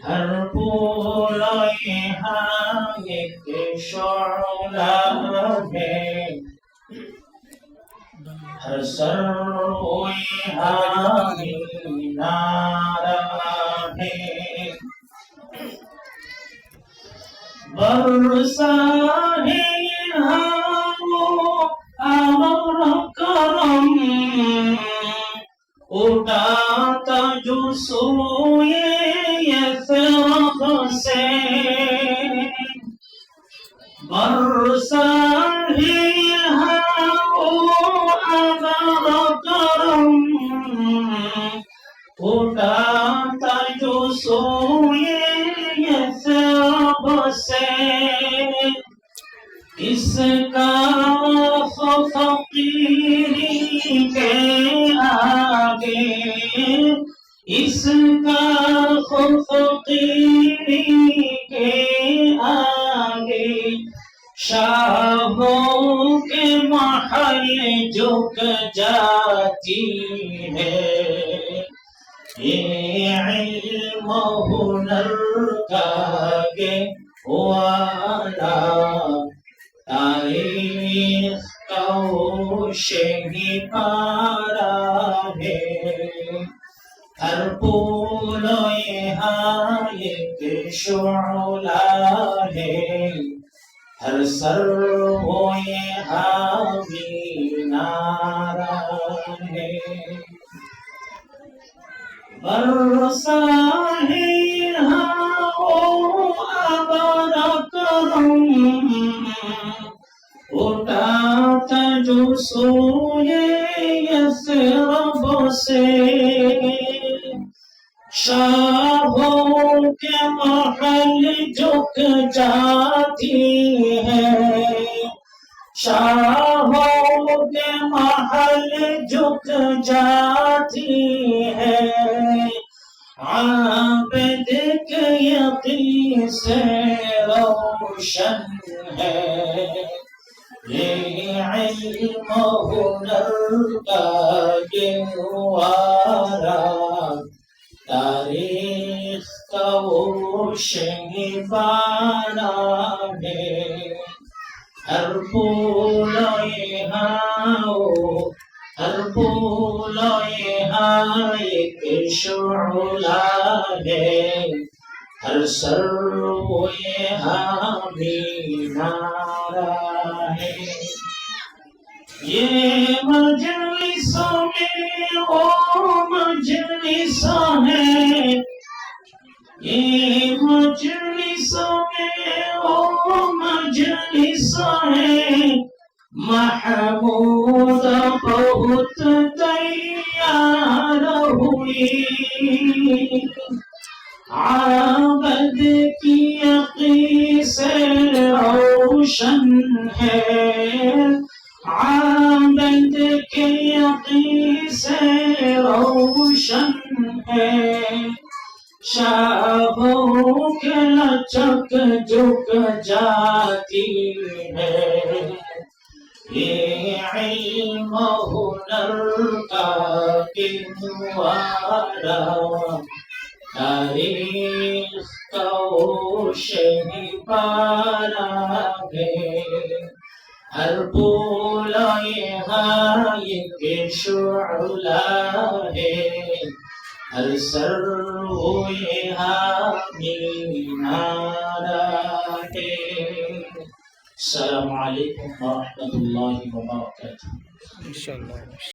ہر پھول یہاں ایک شعلہ ہے، ہر سر یہاں مینارہ ہے، برسا ہے یہاں وہ امر کرم، اٹھاتا جو سوئے یثرب سے، برسا ہے یہاں وہ امر کرم، اٹھاتا جو سوئے یثرب سے، اس کا فقیری کے آگے، اس کا فقیری کے آگے، شاہوں کے محل جھک جاتی ہے، یہ علم و ہنر کا گہوارہ، تاریخ کا وہ شہی پارہ ہے، ہر پھول یہاں ایک شعلہ ہے، ہر سر وہ یہاں مینارہ ہے، برسا ہے یہاں وہ ابر کرم، اٹھاتا جو سوئے یثرب سے، شاہوں کے محل جھک جاتی ہے، شاہوں کے محل جھک جاتی ہے، عابد کے یقین سے روشن ہے، یہ علم و ہنر کا گہوارہ، تاریخ کا وہ شہی پارہ ہے، ہر پھول یہاں ہر پھول یہاں ایک شعلہ ہے، ہر سر وہ یہاں مینارہ ہے، یہ مجلسوں میں وہ مجلسوں ہے، یہ مجلسوں میں وہ مجلسوں ہے، محمود بہت تیار ہوئی، عابد کی یقین سے روشن ہے، عابد کے یقین سے روشن ہے، شاہوں کے لچک جھک جاتی ہے، یہ علم و ہنر کا گہوارہ، تاریخ کا وہ شہی پارہ ہے، ہر پھول یہاں ایک شعلہ ہے، ہر سر وہ یہاں مینارہ ہے۔ السلام علیکم ورحمۃ اللہ وبرکاتہ۔ انشاءاللہ۔